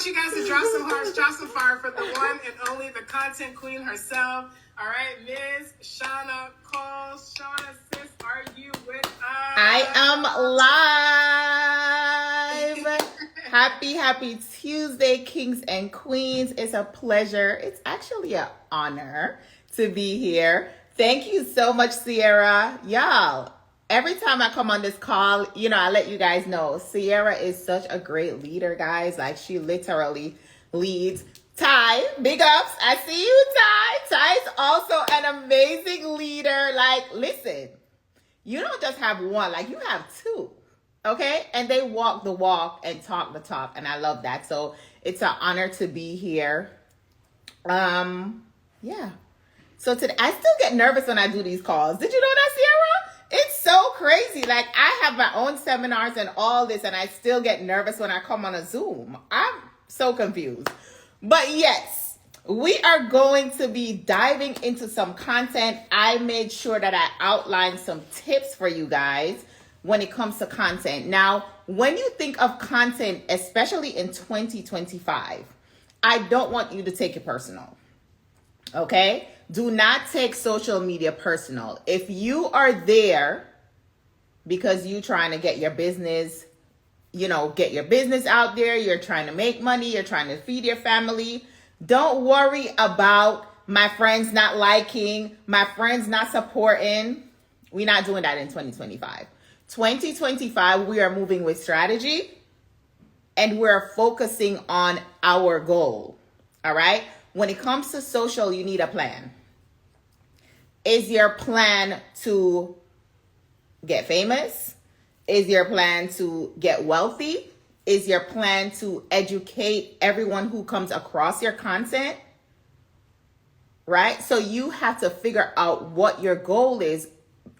you guys to drop some hearts, drop some fire for the one and only, the content queen herself. All right, Ms. Shauna Cole. Shauna, sis, are you with us? I am live. Happy Tuesday, kings and queens. It's a pleasure. It's actually an honor to be here. Thank you so much, Sierra. Y'all, every time I come on this call, I let you guys know Sierra is such a great leader, guys. Like, she literally leads. Ty, big ups. I see you, Ty. Ty is also an amazing leader. Like, listen, you don't just have one, like, you have two. Okay? And they walk the walk and talk the talk. And I love that. So it's an honor to be here. Yeah. So today, I still get nervous when I do these calls. Did you know that, Sierra? It's so crazy. Like, I have my own seminars and all this, and I still get nervous when I come on a Zoom. I'm so confused. But yes, we are going to be diving into some content. I made sure that I outlined some tips for you guys when it comes to content. Now, when you think of content, especially in 2025, I don't want you to take it personal. Okay? Do not take social media personal. If you are there because you're trying to get your business, get your business out there, you're trying to make money, you're trying to feed your family, don't worry about my friends not liking, my friends not supporting. We're not doing that in 2025. 2025, we are moving with strategy and we're focusing on our goal. All right? When it comes to social, you need a plan. Is your plan to get famous? Is your plan to get wealthy? Is your plan to educate everyone who comes across your content? Right? So you have to figure out what your goal is,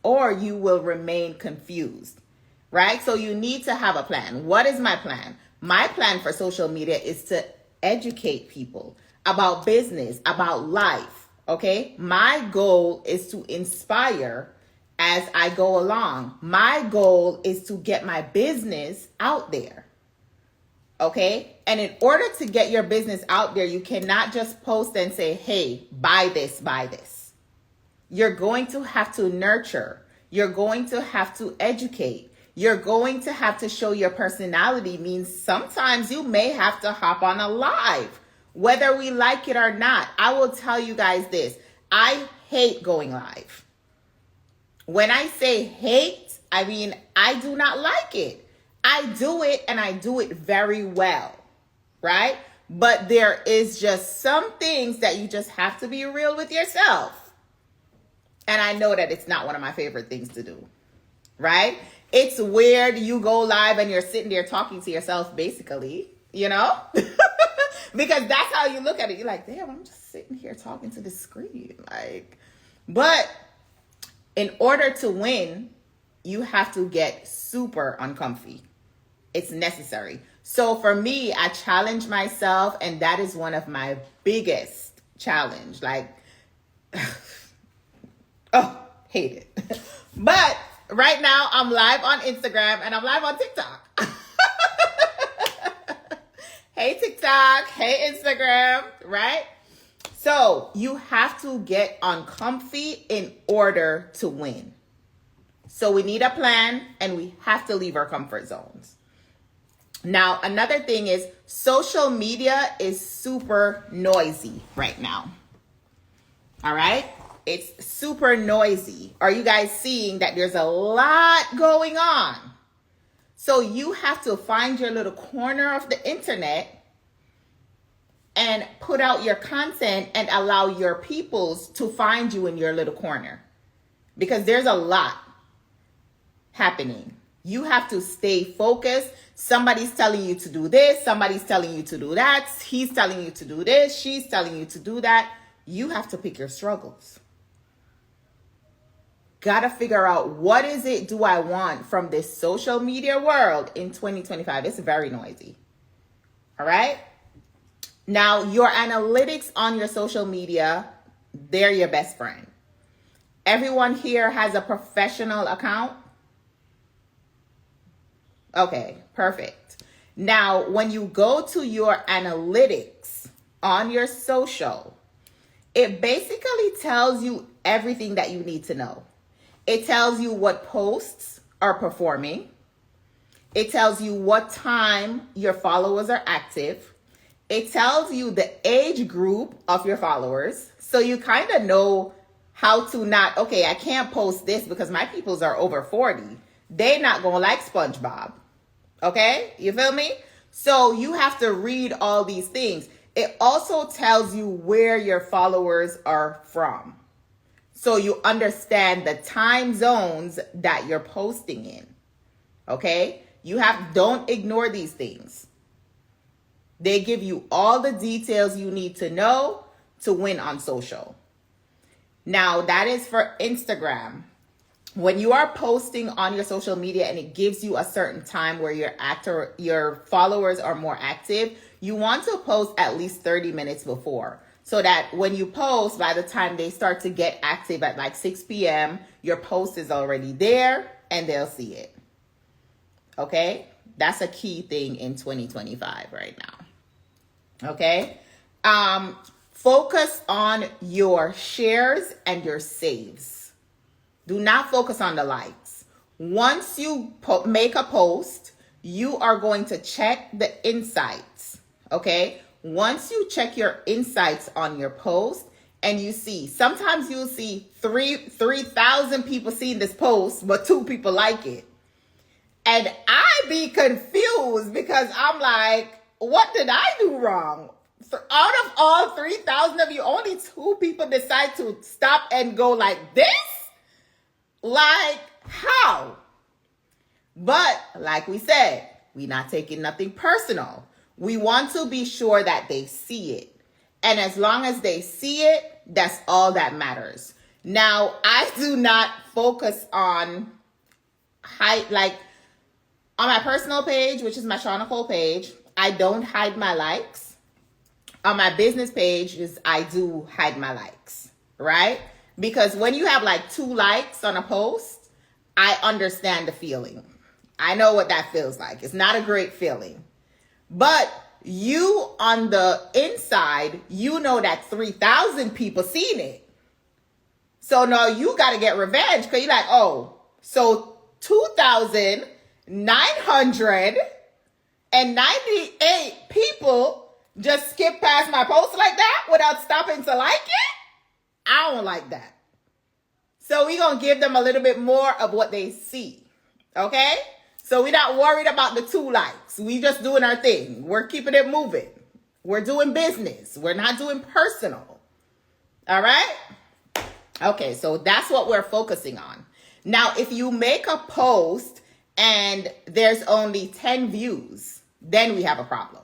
or you will remain confused. Right? So you need to have a plan. What is my plan? My plan for social media is to educate people about business, about life. Okay? My goal is to inspire as I go along. My goal is to get my business out there. Okay? And in order to get your business out there, you cannot just post and say, hey, buy this, buy this. You're going to have to nurture. You're going to have to educate. You're going to have to show your personality. Means sometimes you may have to hop on a live, whether we like it or not. I will tell you guys this. I hate going live. When I say hate, I mean, I do not like it. I do it and I do it very well, right? But there is just some things that you just have to be real with yourself. And I know that it's not one of my favorite things to do, right? It's weird. You go live and you're sitting there talking to yourself, basically, because that's how you look at it. You're like, damn, I'm just sitting here talking to the screen. But in order to win, you have to get super uncomfy. It's necessary. So for me, I challenge myself, and that is one of my biggest challenge. Hate it. But right now, I'm live on Instagram and I'm live on TikTok. Hey, TikTok. Hey, Instagram. Right? So you have to get uncomfy in order to win. So we need a plan and we have to leave our comfort zones. Now, another thing is social media is super noisy right now. All right? It's super noisy. Are you guys seeing that there's a lot going on? So you have to find your little corner of the internet and put out your content and allow your peoples to find you in your little corner. Because there's a lot happening. You have to stay focused. Somebody's telling you to do this. Somebody's telling you to do that. He's telling you to do this. She's telling you to do that. You have to pick your struggles. Gotta figure out, what is it do I want from this social media world in 2025? It's very noisy. All right? Now, your analytics on your social media, they're your best friend. Everyone here has a professional account? Okay, perfect. Now, when you go to your analytics on your social, it basically tells you everything that you need to know. It tells you what posts are performing. It tells you what time your followers are active. It tells you the age group of your followers. So you kind of know how to not, okay, I can't post this because my peoples are over 40. They're not going to like SpongeBob. Okay? You feel me? So you have to read all these things. It also tells you where your followers are from. So you understand the time zones that you're posting in. Okay? Don't ignore these things. They give you all the details you need to know to win on social. Now, that is for Instagram. When you are posting on your social media and it gives you a certain time where your followers are more active, you want to post at least 30 minutes before, so that when you post, by the time they start to get active at like 6 p.m., your post is already there and they'll see it. Okay? That's a key thing in 2025 right now. Okay? Focus on your shares and your saves. Do not focus on the likes. Once you make a post, you are going to check the insights. Okay? Once you check your insights on your post and you see, sometimes you'll see 3,000 people seeing this post, but 2 people like it. And I be confused because I'm like, what did I do wrong? Out of all 3,000 of you, only 2 people decide to stop and go like this? Like, how? But like we said, we're not taking nothing personal. We want to be sure that they see it. And as long as they see it, that's all that matters. Now, I do not focus on like on my personal page, which is my Shauna Cole page, I don't hide my likes. On my business page, I do hide my likes, right? Because when you have like 2 likes on a post, I understand the feeling. I know what that feels like. It's not a great feeling. But you on the inside, you know that 3,000 people seen it. So now you got to get revenge because you're like, oh, so 2,998 people just skip past my post like that without stopping to like it? I don't like that. So we're going to give them a little bit more of what they see. Okay? So we're not worried about the 2 likes. We just doing our thing. We're keeping it moving. We're doing business. We're not doing personal. All right? Okay, so that's what we're focusing on. Now, if you make a post and there's only 10 views, then we have a problem.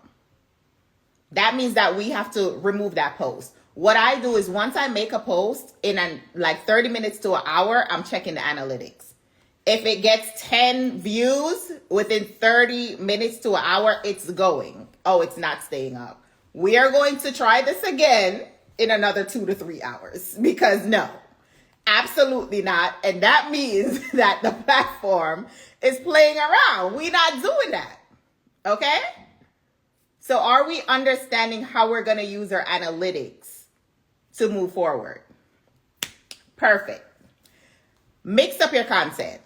That means that we have to remove that post. What I do is once I make a post in like 30 minutes to an hour, I'm checking the analytics. If it gets 10 views within 30 minutes to an hour, it's going. Oh, it's not staying up. We are going to try this again in another 2 to 3 hours because no, absolutely not. And that means that the platform is playing around. We're not doing that. Okay? So are we understanding how we're going to use our analytics to move forward? Perfect. Mix up your content.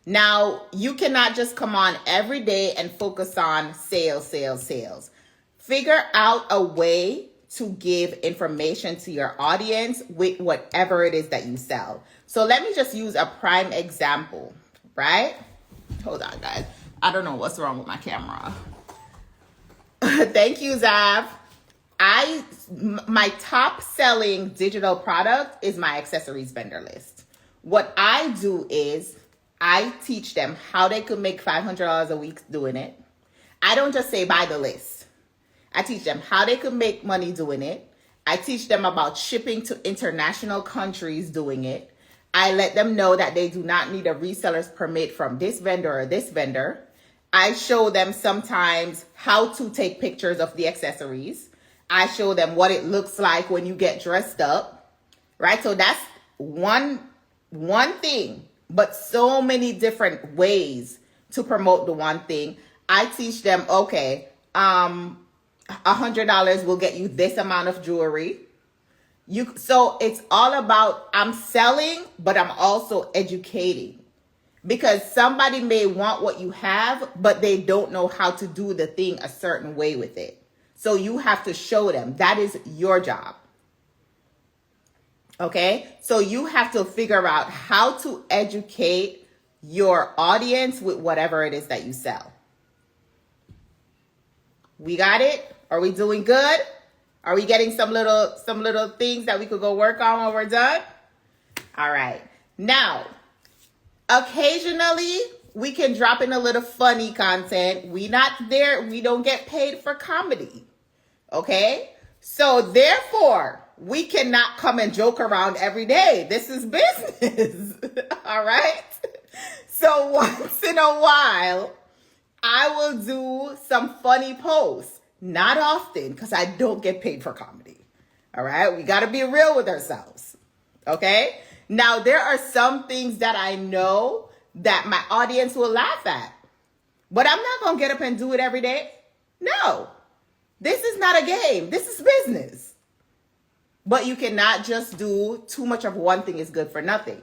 Now, you cannot just come on every day and focus on sales, sales, sales. Figure out a way to give information to your audience with whatever it is that you sell. So let me just use a prime example, right? Hold on, guys. I don't know what's wrong with my camera. Thank you, Zav. My top selling digital product is my accessories vendor list. What I do is I teach them how they could make $500 a week doing it. I don't just say buy the list. I teach them how they could make money doing it. I teach them about shipping to international countries doing it. I let them know that they do not need a reseller's permit from this vendor or this vendor. I show them sometimes how to take pictures of the accessories. I show them what it looks like when you get dressed up, right? So that's one thing, but so many different ways to promote the one thing. I teach them, okay, $100 will get you this amount of jewelry. So it's all about, I'm selling, but I'm also educating, because somebody may want what you have, but they don't know how to do the thing a certain way with it. So you have to show them. That is your job. Okay? So you have to figure out how to educate your audience with whatever it is that you sell. We got it? Are we doing good? Are we getting some little things that we could go work on when we're done? All right. Now, occasionally we can drop in a little funny content. We don't get paid for comedy. Okay? So therefore, we cannot come and joke around every day. This is business. All right? So once in a while, I will do some funny posts. Not often, because I don't get paid for comedy. All right? We got to be real with ourselves. Okay? Now, there are some things that I know that my audience will laugh at. But I'm not going to get up and do it every day. No. This is not a game. This is business. But you cannot just do too much of one thing is good for nothing.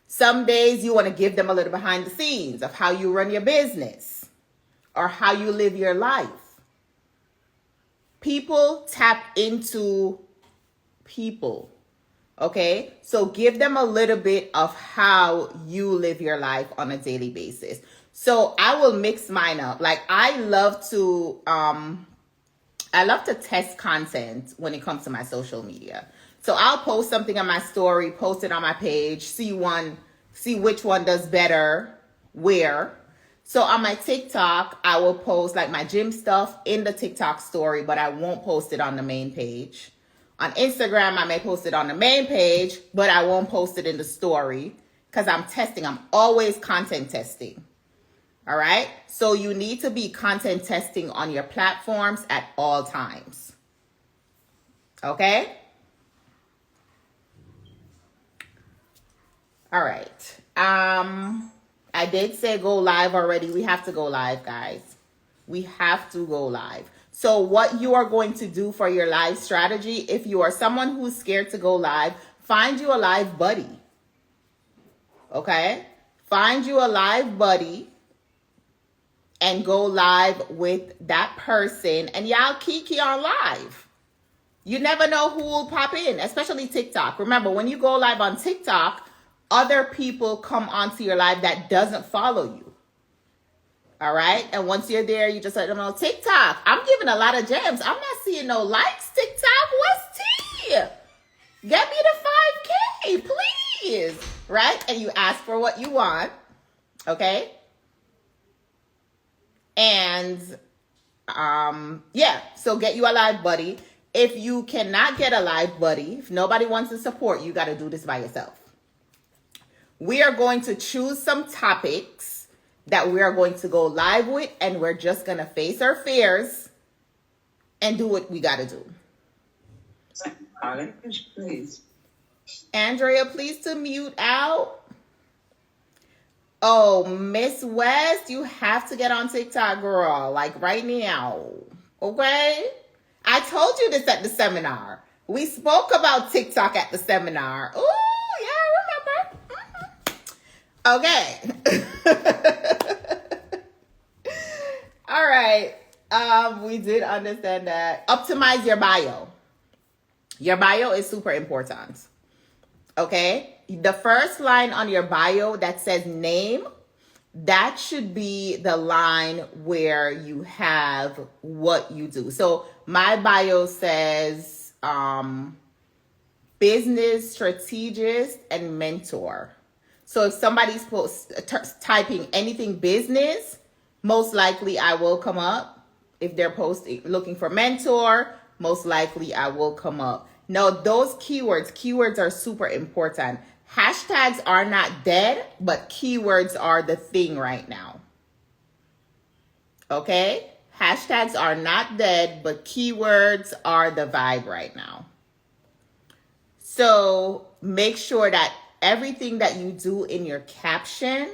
Some days you want to give them a little behind the scenes of how you run your business or how you live your life. People tap into people. Okay? So give them a little bit of how you live your life on a daily basis. So I will mix mine up. Like I love to test content when it comes to my social media. So I'll post something on my story, post it on my page, see which one does better where. So on my TikTok, I will post like my gym stuff in the TikTok story, but I won't post it on the main page. On Instagram, I may post it on the main page, but I won't post it in the story because I'm testing. I'm always content testing. All right? So you need to be content testing on your platforms at all times. Okay? All right. I did say go live already. We have to go live, guys. We have to go live. So what you are going to do for your live strategy, if you are someone who's scared to go live, find you a live buddy. Okay? Find you a live buddy and go live with that person, and y'all kiki on live. You never know who will pop in, especially TikTok. Remember, when you go live on TikTok, other people come onto your live that doesn't follow you. All right? And once you're there, you just let them know, TikTok, I'm giving a lot of gems. I'm not seeing no likes, TikTok. What's tea? Get me to 5K, please. Right? And you ask for what you want. Okay? And, so get you a live buddy. If you cannot get a live buddy, if nobody wants to support, you got to do this by yourself. We are going to choose some topics that we are going to go live with, and we're just going to face our fears and do what we got to do. Please. Andrea, please to mute out. Oh, Miss West, you have to get on TikTok, girl, like right now. Okay? I told you this at the seminar. We spoke about TikTok at the seminar. Ooh, yeah, I remember. Okay. All right. We did understand that. Optimize your bio. Your bio is super important. Okay? The first line on your bio that says name, that should be the line where you have what you do. So my bio says business strategist and mentor. So if somebody's typing anything business, most likely I will come up. If they're looking for mentor, most likely I will come up. Now, those keywords are super important. Hashtags are not dead, but keywords are the thing right now. Okay? Hashtags are not dead, but keywords are the vibe right now. So make sure that everything that you do in your caption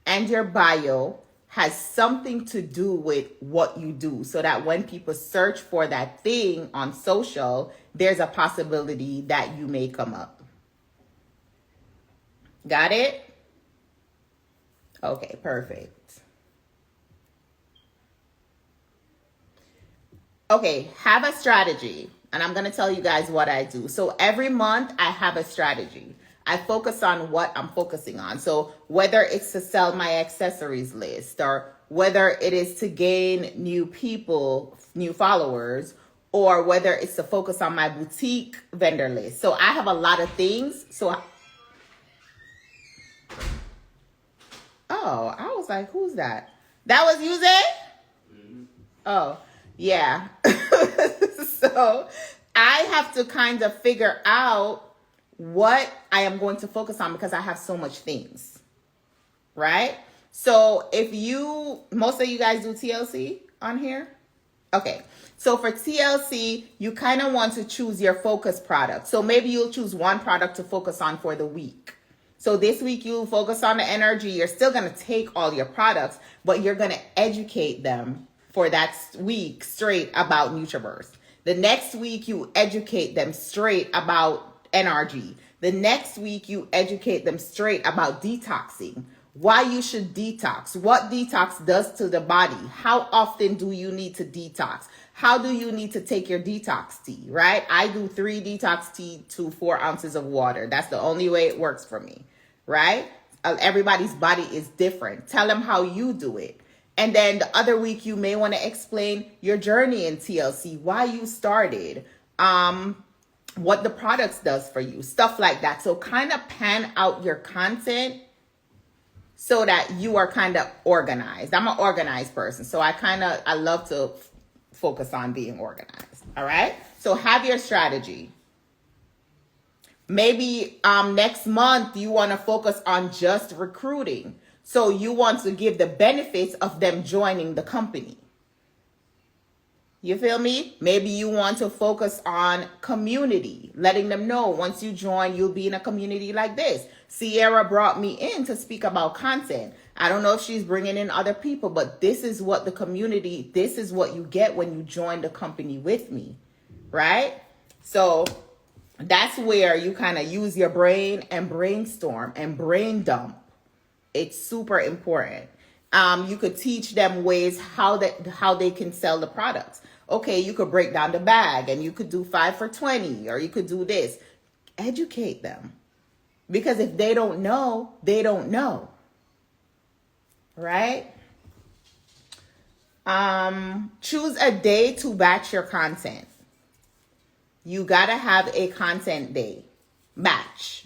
and your bio has something to do with what you do, so that when people search for that thing on social, there's a possibility that you may come up. Got it? Okay, perfect. Okay, have a strategy. And I'm going to tell you guys what I do. So every month I have a strategy. I focus on what I'm focusing on. So whether it's to sell my accessories list, or whether it is to gain new people, new followers, or whether it's to focus on my boutique vendor list. So I have a lot of things. Oh, I was like, who's that? That was you, Zay? Oh, yeah. So I have to kind of figure out what I am going to focus on, because I have so much things, right? So most of you guys do TLC on here? Okay. So for TLC, you kind of want to choose your focus product. So maybe you'll choose one product to focus on for the week. So this week you focus on the energy. You're still going to take all your products, but you're going to educate them for that week straight about NutriBurst. The next week you educate them straight about NRG. The next week you educate them straight about detoxing. Why you should detox. What detox does to the body. How often do you need to detox? How do you need to take your detox tea, right? I do 3 detox tea to 4 ounces of water. That's the only way it works for me, right? Everybody's body is different. Tell them how you do it. And then the other week, you may want to explain your journey in TLC, why you started, what the products does for you, stuff like that. So kind of pan out your content so that you are kind of organized. I'm an organized person, so I love to focus on being organized. All right. So have your strategy. Maybe next month you want to focus on just recruiting. So you want to give the benefits of them joining the company. You feel me? Maybe you want to focus on community, letting them know once you join, you'll be in a community like this. Sierra brought me in to speak about content. I don't know if she's bringing in other people, but this is what the community, this is what you get when you join the company with me, right? So that's where you kind of use your brain and brainstorm and brain dump. It's super important. You could teach them ways how they can sell the products. Okay, you could break down the bag and you could do 5 for 20, or you could do this. Educate them. Because if they don't know, they don't know. Right? Choose a day to batch your content. You gotta have a content day. Batch.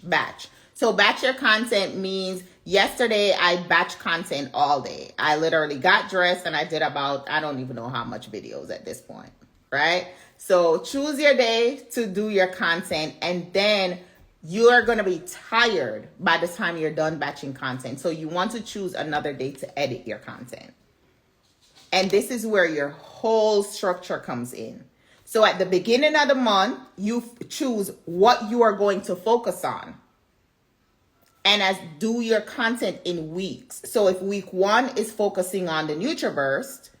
So batch your content means yesterday I batch content all day. I literally got dressed and I did about, I don't even know how much videos at this point, right? So choose your day to do your content, and then you are going to be tired by the time you're done batching content. So you want to choose another day to edit your content. And this is where your whole structure comes in. So at the beginning of the month, you choose what you are going to focus on. And do your content in weeks. So if week 1 is focusing on the NutriBurst,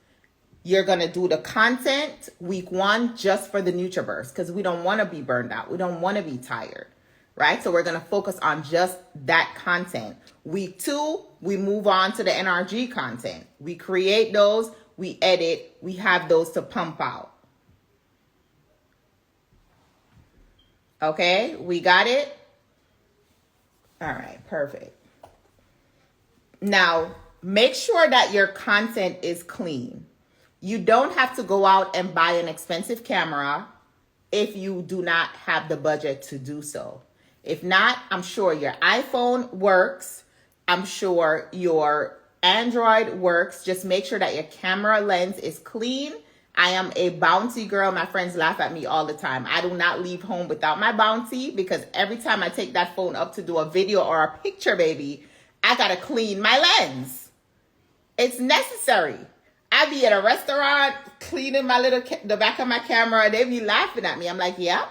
you're going to do the content week 1 just for the NutriBurst, because we don't want to be burned out. We don't want to be tired, right? So we're going to focus on just that content. Week 2, we move on to the NRG content. We create those, we edit, we have those to pump out. Okay, we got it? All right, perfect. Now, make sure that your content is clean. You don't have to go out and buy an expensive camera if you do not have the budget to do so. If not, I'm sure your iPhone works. I'm sure your Android works. Just make sure that your camera lens is clean. I am a Bounty girl. My friends laugh at me all the time. I do not leave home without my Bounty, because every time I take that phone up to do a video or a picture, baby, I got to clean my lens. It's necessary. I be at a restaurant cleaning the back of my camera. They be laughing at me. I'm like, yeah,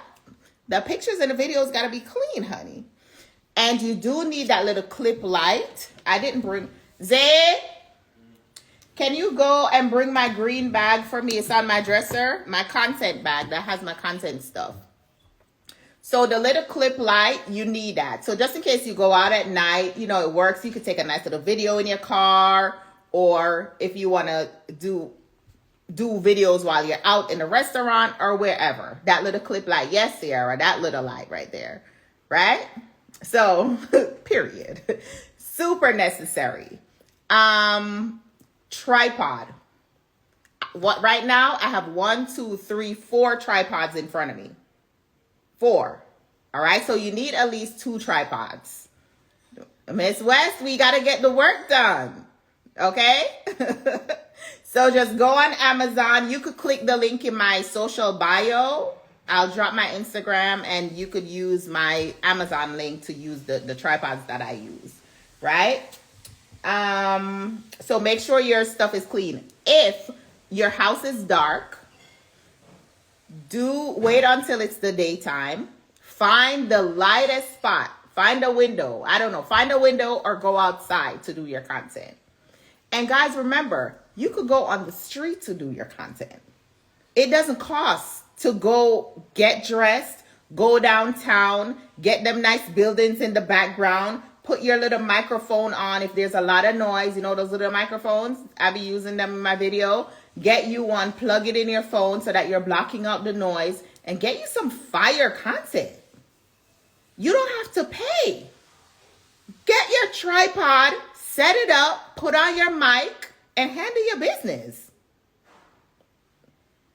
the pictures and the videos got to be clean, honey. And you do need that little clip light. I didn't bring... Zay, Can you go and bring my green bag for me? It's on my dresser. My content bag that has my content stuff. So the little clip light, you need that. So just in case you go out at night, you know, it works. You could take a nice little video in your car, or if you want to do videos while you're out in a restaurant or wherever. That little clip light. Yes, Sierra, that little light right there. Right? So, period. Super necessary. Tripod. What right now? I have 4 tripods in front of me. 4. All right. So you need at least 2 tripods. Miss West, we got to get the work done. Okay. So just go on Amazon. You could click the link in my social bio. I'll drop my Instagram, and you could use my Amazon link to use the tripods that I use. Right. So make sure your stuff is clean. If your house is dark, do wait until it's the daytime. Find the lightest spot. Find a window. I don't know. Find a window or go outside to do your content. And guys, remember, you could go on the street to do your content. It doesn't cost to go get dressed, go downtown, get them nice buildings in the background, put your little microphone on if there's a lot of noise. You know those little microphones? I be using them in my video. Get you one, plug it in your phone so that you're blocking out the noise, and get you some fire content. You don't have to pay. Get your tripod, set it up, put on your mic, and handle your business.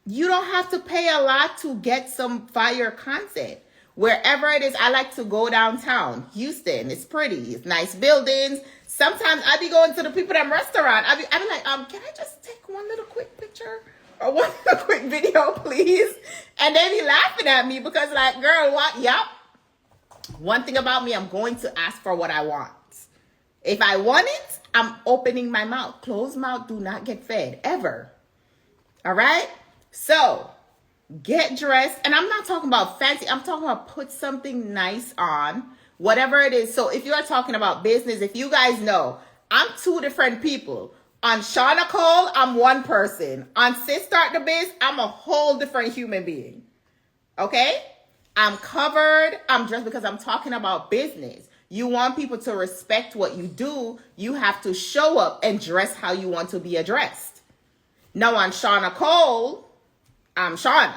You don't have to pay a lot to get some fire content. Wherever it is, I like to go downtown. Houston, it's pretty. It's nice buildings. Sometimes I be going to the people at restaurant. I be like, can I just take one little quick picture or one little quick video, please? And they be laughing at me because like, girl, what? Yep. One thing about me, I'm going to ask for what I want. If I want it, I'm opening my mouth. Closed mouth do not get fed, ever. All right? So, get dressed. And I'm not talking about fancy. I'm talking about put something nice on. Whatever it is. So, if you are talking about business, if you guys know, I'm 2 different people. On Shauna Cole, I'm one person. On Sis Start the Biz, I'm a whole different human being. Okay? I'm covered. I'm dressed because I'm talking about business. You want people to respect what you do. You have to show up and dress how you want to be addressed. Now on Shauna Cole, I'm Shauna.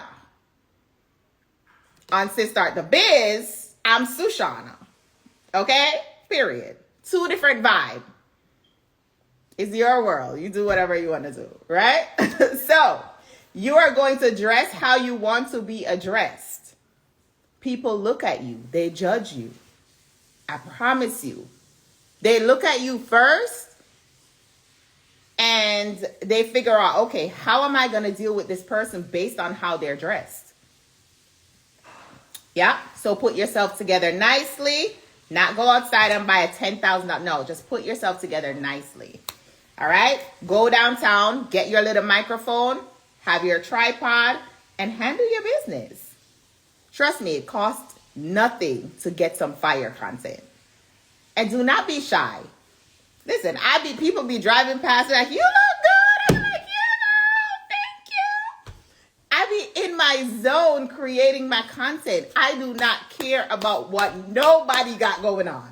On Sis Start the Biz, I'm Sushana. Okay? Period. 2 different vibes. It's your world. You do whatever you want to do. Right? So, you are going to dress how you want to be addressed. People look at you. They judge you. I promise you. They look at you first and they figure out, okay, how am I going to deal with this person based on how they're dressed? Yeah. So put yourself together nicely. Not go outside and buy a $10,000. No, just put yourself together nicely. All right. Go downtown, get your little microphone, have your tripod, and handle your business. Trust me, it costs nothing to get some fire content. And do not be shy. Listen, people be driving past like, you look good. I'm like, yeah, girl, thank you. I be in my zone creating my content. I do not care about what nobody got going on.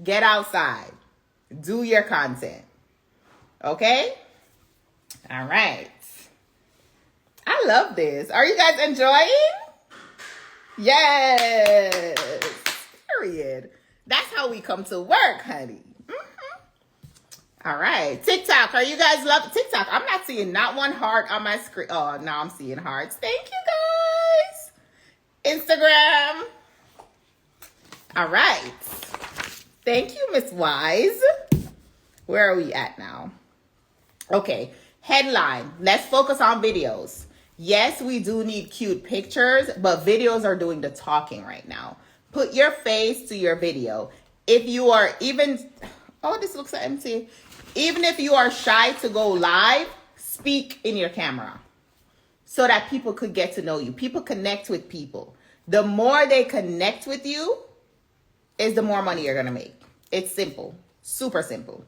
Get outside. Do your content. Okay? All right. I love this. Are you guys enjoying? Yes. Period. That's how we come to work, honey. All right. TikTok. Are you guys love TikTok? I'm not seeing not one heart on my screen. Oh, now I'm seeing hearts. Thank you, guys. Instagram. All right. Thank you, Miss Wise. Where are we at now? Okay. Headline. Let's focus on videos. Yes, we do need cute pictures, but videos are doing the talking right now. Put your face to your video. If you are even, oh, this looks empty. Even if you are shy to go live, speak in your camera so that people could get to know you. People connect with people. The more they connect with you is the more money you're going to make. It's simple, super simple.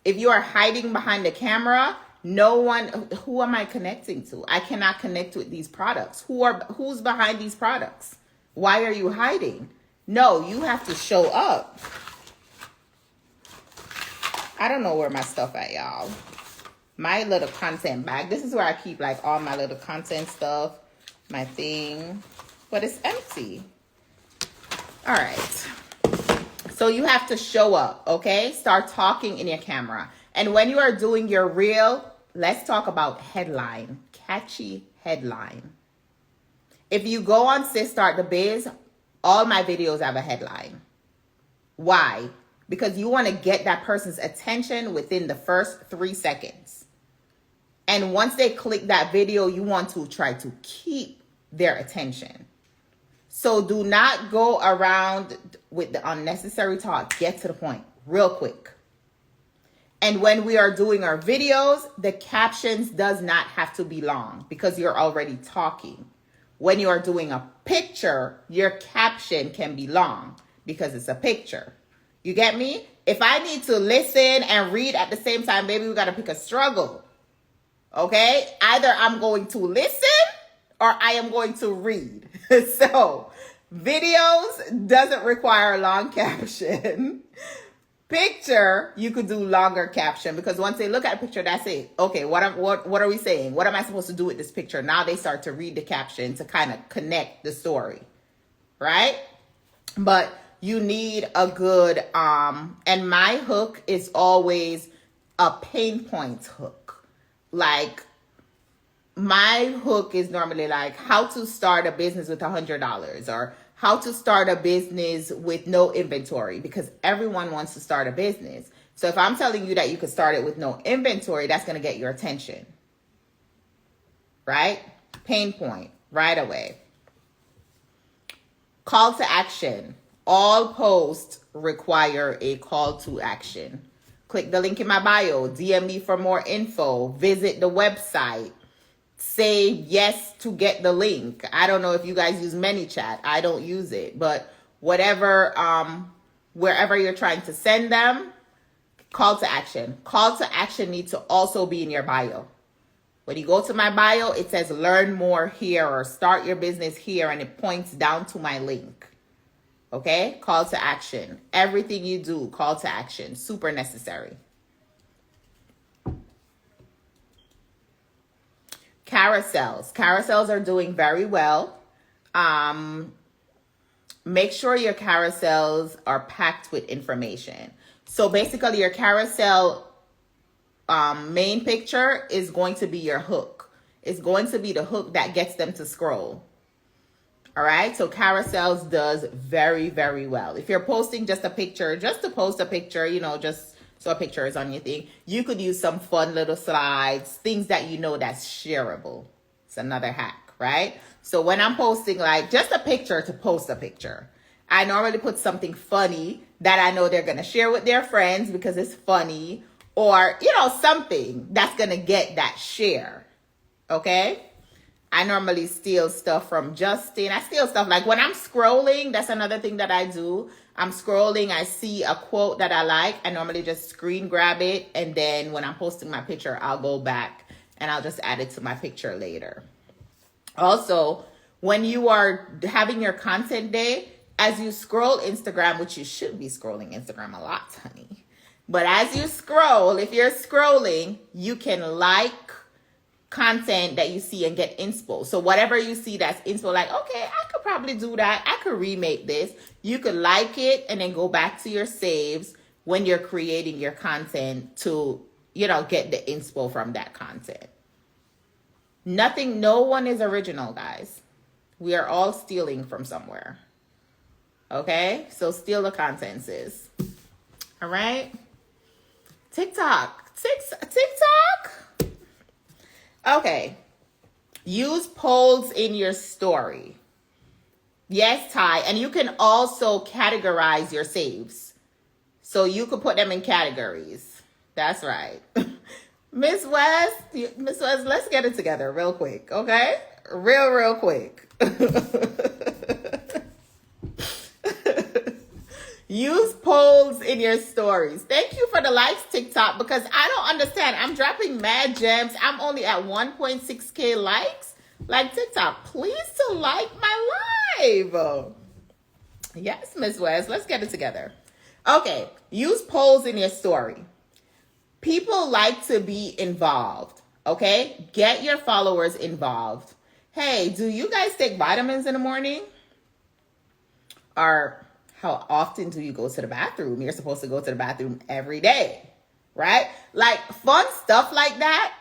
If you are hiding behind the camera, who am I connecting to? I cannot connect with these products. Who's behind these products? Why are you hiding? No, you have to show up. I don't know where my stuff at, y'all. My little content bag. This is where I keep like all my little content stuff, my thing, but it's empty. All right. So you have to show up, okay? Start talking in your camera. And when you are doing your reel, let's talk about headline, catchy headline. If you go on Sis Start the Biz, all my videos have a headline. Why? Because you want to get that person's attention within the first 3 seconds. And once they click that video, you want to try to keep their attention. So do not go around with the unnecessary talk. Get to the point real quick. And when we are doing our videos, the captions does not have to be long because you're already talking. When you are doing a picture, your caption can be long because it's a picture. You get me? If I need to listen and read at the same time, maybe we got to pick a struggle. Okay? Either I'm going to listen or I am going to read. So, videos doesn't require a long caption. Picture, you could do longer caption because once they look at a picture, that's it. Okay, what are we saying? What am I supposed to do with this picture? Now they start to read the caption to kind of connect the story, right? But you need a good, and my hook is always a pain point hook. Like, my hook is normally like how to start a business with $100 or how to start a business with no inventory, because everyone wants to start a business. So if I'm telling you that you could start it with no inventory, that's going to get your attention, right? Pain point right away. Call to action. All posts require a call to action. Click the link in my bio, DM me for more info, visit the website, say yes to get the link. I don't know if you guys use ManyChat. I don't use it, but whatever, wherever you're trying to send them, call to action. Call to action needs to also be in your bio. When you go to my bio, it says learn more here or start your business here, and it points down to my link. Okay? Call to action. Everything you do, call to action. Super necessary. Carousels. Carousels are doing very well. Make sure your carousels are packed with information. So basically your carousel main picture is going to be your hook. It's going to be the hook that gets them to scroll. All right. So carousels does very, very well. If you're posting just a picture, just to post a picture, you know, just so a picture is on your thing, you could use some fun little slides, things that you know that's shareable. It's another hack, right? So when I'm posting like just a picture to post a picture, I normally put something funny that I know they're going to share with their friends because it's funny, or, you know, something that's going to get that share. Okay? I normally steal stuff from Justin. I steal stuff like when I'm scrolling. That's another thing that I do. I'm scrolling. I see a quote that I like. I normally just screen grab it. And then when I'm posting my picture, I'll go back and I'll just add it to my picture later. Also, when you are having your content day, as you scroll Instagram, which you should be scrolling Instagram a lot, honey. But as you scroll, if you're scrolling, you can like content that you see and get inspo. So whatever you see that's inspo, like, okay, I could probably do that. I could remake this. You could like it and then go back to your saves when you're creating your content to, you know, get the inspo from that content. No one is original, guys. We are all stealing from somewhere. Okay? So steal the content, sis. All right? TikTok. Okay. Use polls in your story. Yes, Ty. And you can also categorize your saves. So you could put them in categories. That's right. Miss West, let's get it together real quick, okay? Real quick. Use polls in your stories. Thank you for the likes, TikTok, because I don't understand. I'm dropping mad gems. I'm only at 1.6K likes. Like TikTok, please to like my live. Yes, Miss West, let's get it together. Okay, use polls in your story. People like to be involved, okay? Get your followers involved. Hey, do you guys take vitamins in the morning? Or how often do you go to the bathroom? You're supposed to go to the bathroom every day, right? Like fun stuff like that,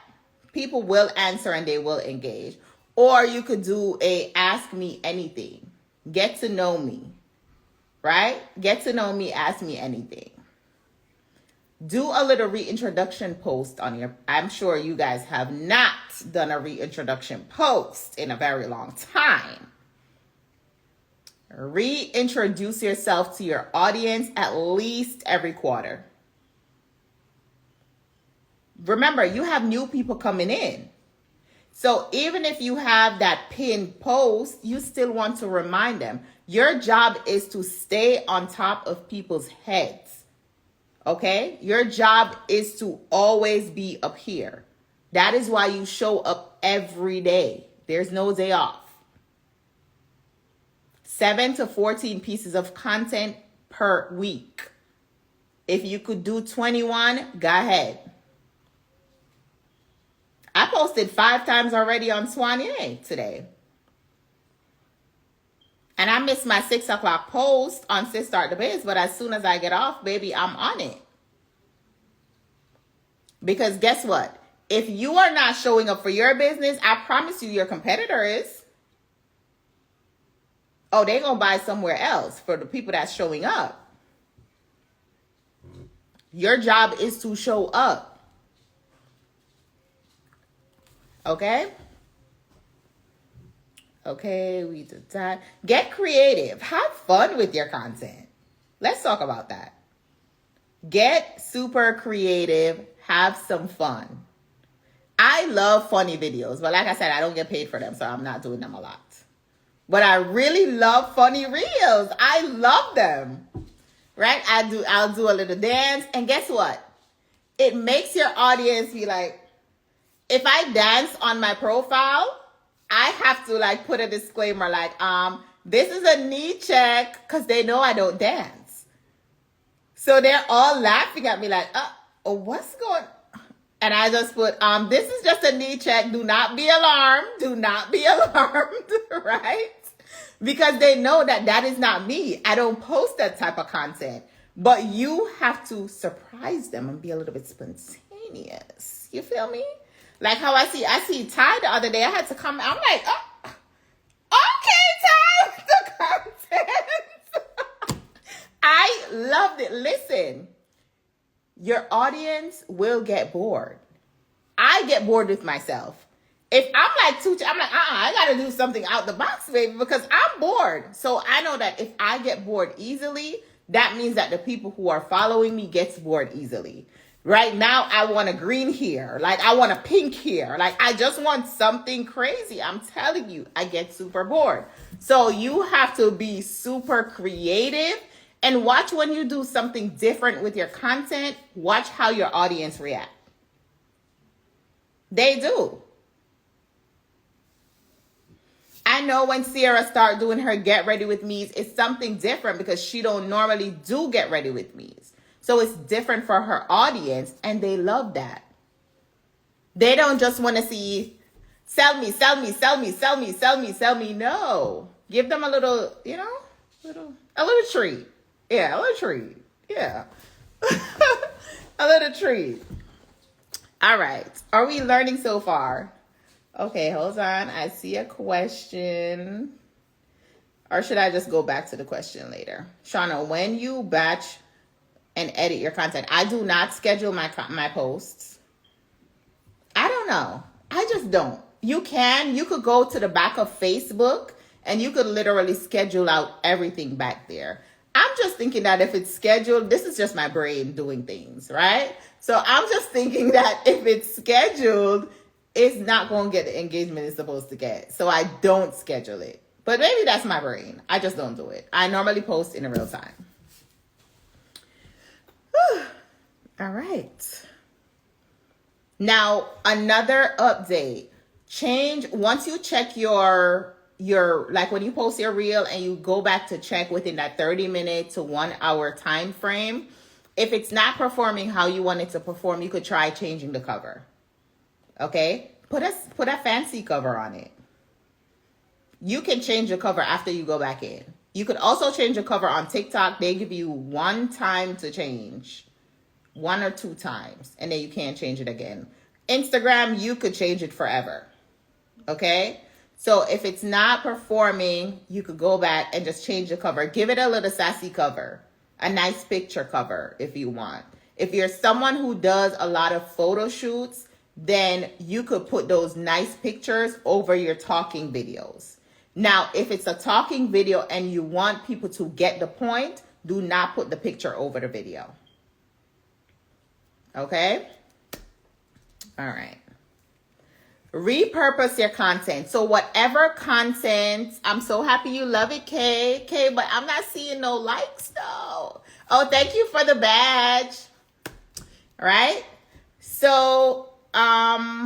people will answer and they will engage. Or you could do a ask me anything. Get to know me, right? Get to know me, ask me anything. Do a little reintroduction post on your, I'm sure you guys have not done a reintroduction post in a very long time. Reintroduce yourself to your audience at least every quarter. Remember, you have new people coming in. So even if you have that pinned post, you still want to remind them. Your job is to stay on top of people's heads. Okay? Your job is to always be up here. That is why you show up every day. There's no day off. 7 to 14 pieces of content per week. If you could do 21, go ahead. I posted 5 times already on Soigné today. And I missed my 6 o'clock post on Sis Start the Biz, but as soon as I get off, baby, I'm on it. Because guess what? If you are not showing up for your business, I promise you your competitor is. Oh, they're going to buy somewhere else for the people that's showing up. Your job is to show up. Okay? Okay, we did that. Get creative. Have fun with your content. Let's talk about that. Get super creative. Have some fun. I love funny videos, but like I said, I don't get paid for them, so I'm not doing them a lot. But I really love funny reels. I love them. Right? I'll do a little dance, and guess what? It makes your audience be like, if I dance on my profile, I have to like put a disclaimer like, this is a knee check, because they know I don't dance. So they're all laughing at me like, what's going on? And I just put, this is just a knee check. Do not be alarmed. Do not be alarmed, right? Because they know that that is not me. I don't post that type of content. But you have to surprise them and be a little bit spontaneous. You feel me? Like how I see Ty the other day. I had to come. I'm like, okay, Ty, the content. I loved it. Listen, your audience will get bored. I get bored with myself. If I'm like I got to do something out the box, baby, because I'm bored. So I know that if I get bored easily, that means that the people who are following me gets bored easily. Right now, I want a green here. Like, I want a pink here. Like, I just want something crazy. I'm telling you, I get super bored. So you have to be super creative and watch when you do something different with your content. Watch how your audience react. They do. I know when Sierra started doing her Get Ready With Me's, it's something different because she don't normally do Get Ready With Me's. So it's different for her audience, and they love that. They don't just want to see, sell me, sell me, sell me, sell me, sell me, sell me. No. Give them a little, a little treat. Yeah, a little treat. Yeah. A little treat. All right. Are we learning so far? Okay, hold on. I see a question. Or should I just go back to the question later? Shauna, when you batch and edit your content, I do not schedule my posts. I don't know. I just don't. You could go to the back of Facebook and you could literally schedule out everything back there. I'm just thinking that if it's scheduled, this is just my brain doing things, right? So I'm just thinking that if it's scheduled, it's not going to get the engagement it's supposed to get. So I don't schedule it. But maybe that's my brain. I just don't do it. I normally post in real time. All right. Now, another update. Change once you check your like when you post your reel and you go back to check within that 30-minute to 1 hour time frame, if it's not performing how you want it to perform, you could try changing the cover. Okay? Put a fancy cover on it. You can change the cover after you go back in. You could also change the cover on TikTok. They give you one time to change. 1 or 2 times. And then you can't change it again. Instagram, you could change it forever. Okay? So if it's not performing, you could go back and just change the cover. Give it a little sassy cover. A nice picture cover if you want. If you're someone who does a lot of photo shoots, then you could put those nice pictures over your talking videos. Now, if it's a talking video and you want people to get the point, do not put the picture over the video. Okay? All right. Repurpose your content. So whatever content, I'm so happy you love it, Kay. Kay, but I'm not seeing no likes though. Oh, thank you for the badge. All right? So, all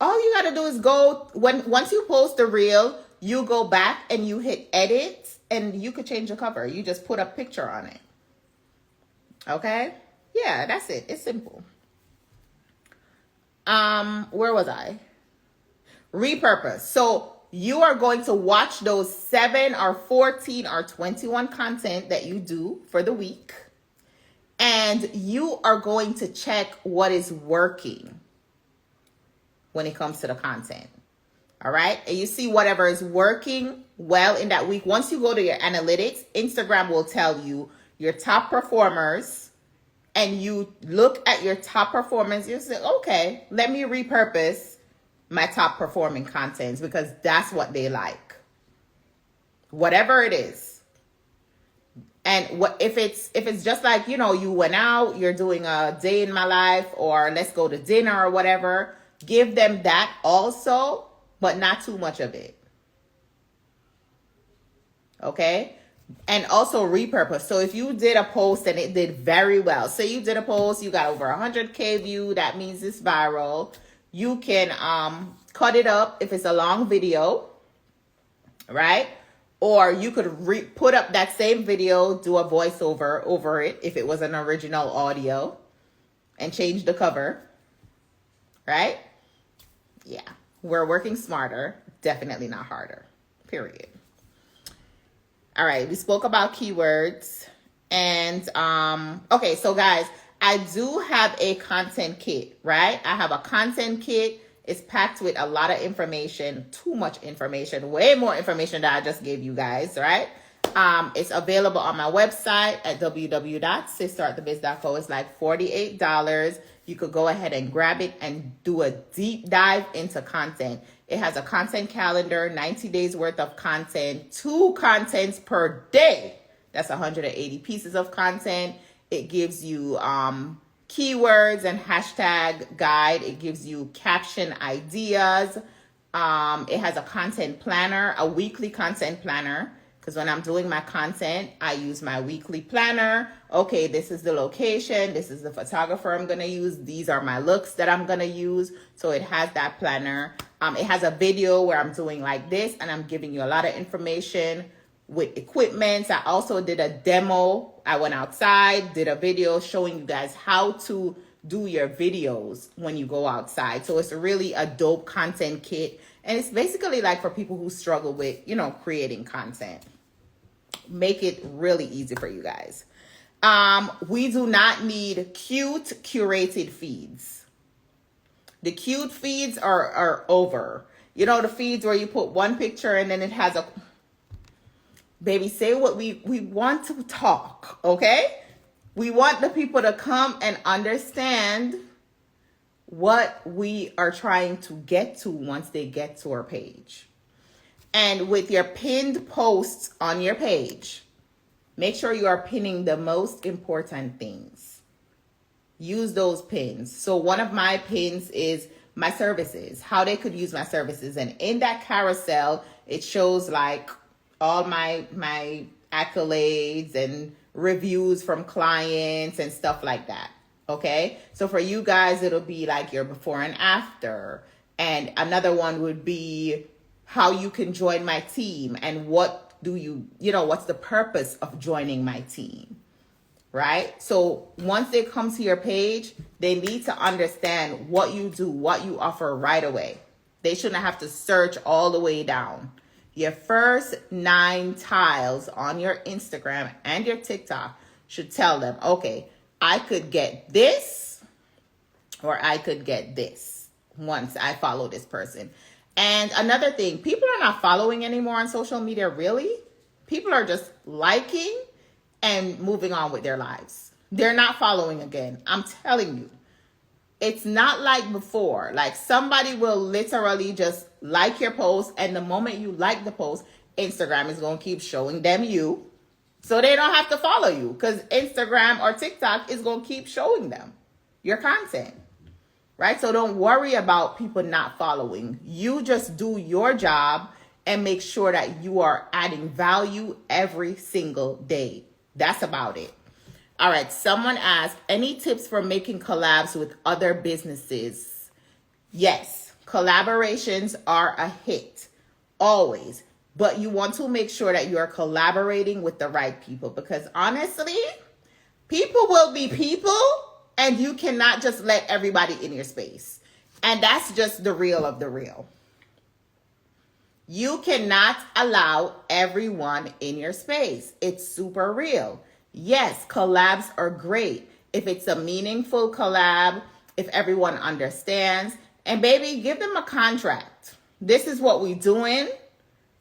you got to do is go once you post the reel, you go back and you hit edit and you could change the cover. You just put a picture on it. Okay? Yeah, that's it. It's simple. Where was I? Repurpose. So you are going to watch those 7 or 14 or 21 content that you do for the week. And you are going to check what is working when it comes to the content. All right. And you see whatever is working well in that week. Once you go to your analytics, Instagram will tell you your top performers. And you look at your top performance, you say, okay, let me repurpose my top performing contents because that's what they like. Whatever it is. And what if it's just like, you know, you went out, you're doing a day in my life or let's go to dinner or whatever, give them that also, but not too much of it. Okay? And also repurpose. So if you did a post and it did very well, say you did a post, you got over 100K view, that means it's viral. You can cut it up if it's a long video, right? Or you could put up that same video, do a voiceover over it if it was an original audio, and change the cover, right? Yeah, we're working smarter, definitely not harder, period. All right, we spoke about keywords. And, okay, so guys, I do have a content kit, right? I have a content kit. It's packed with a lot of information, too much information, way more information that I just gave you guys, right? It's available on my website at www.sisstartthebiz.co. It's like $48. You could go ahead and grab it and do a deep dive into content. It has a content calendar, 90 days worth of content, 2 contents per day. That's 180 pieces of content. It gives you keywords and hashtag guide. It gives you caption ideas. It has a content planner, a weekly content planner. Because when I'm doing my content, I use my weekly planner. Okay, this is the location. This is the photographer I'm going to use. These are my looks that I'm going to use. So it has that planner. It has a video where I'm doing like this and I'm giving you a lot of information with equipment. I also did a demo. I went outside, did a video showing you guys how to do your videos when you go outside. So it's really a dope content kit. And it's basically like for people who struggle with, you know, creating content. Make it really easy for you guys. We do not need cute curated feeds. The cute feeds are over. You know, the feeds where you put one picture and then it has a... Baby, say what we want to talk, okay? We want the people to come and understand what we are trying to get to once they get to our page. And with your pinned posts on your page, make sure you are pinning the most important things. Use those pins. So one of my pins is my services, how they could use my services. And in that carousel, it shows like all my accolades and reviews from clients and stuff like that. Okay. So for you guys, it'll be like your before and after. And another one would be how you can join my team and what do what's the purpose of joining my team, right? So once they come to your page, they need to understand what you do, what you offer right away. They shouldn't have to search all the way down. Your first 9 tiles on your Instagram and your TikTok should tell them, okay, I could get this or I could get this once I follow this person. And another thing, people are not following anymore on social media, really. People are just liking and moving on with their lives. They're not following again. I'm telling you. It's not like before. Like somebody will literally just like your post, and the moment you like the post, Instagram is going to keep showing them you. So they don't have to follow you because Instagram or TikTok is going to keep showing them your content. Right? So don't worry about people not following. You just do your job and make sure that you are adding value every single day. That's about it. All right. Someone asked, any tips for making collabs with other businesses? Yes. Collaborations are a hit. Always. But you want to make sure that you are collaborating with the right people, because honestly, people will be people and you cannot just let everybody in your space. And that's just the real of the real. You cannot allow everyone in your space. It's super real. Yes, collabs are great. If it's a meaningful collab, if everyone understands, and baby, give them a contract. This is what we're doing.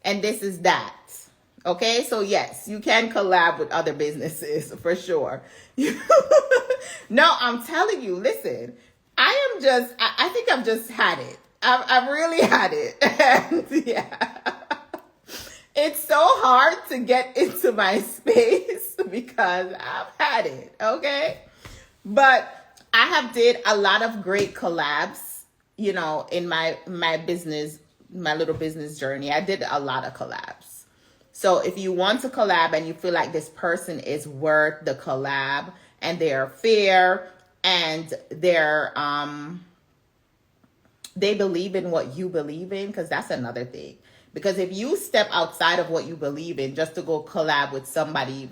And this is that. Okay, so yes, you can collab with other businesses for sure. No, I'm telling you, listen, I think I've just had it. I've really had it. And yeah, it's so hard to get into my space because I've had it. Okay, but I have did a lot of great collabs, in my business, my little business journey. I did a lot of collabs. So if you want to collab and you feel like this person is worth the collab and they're fair and they believe in what you believe in, because that's another thing. Because if you step outside of what you believe in just to go collab with somebody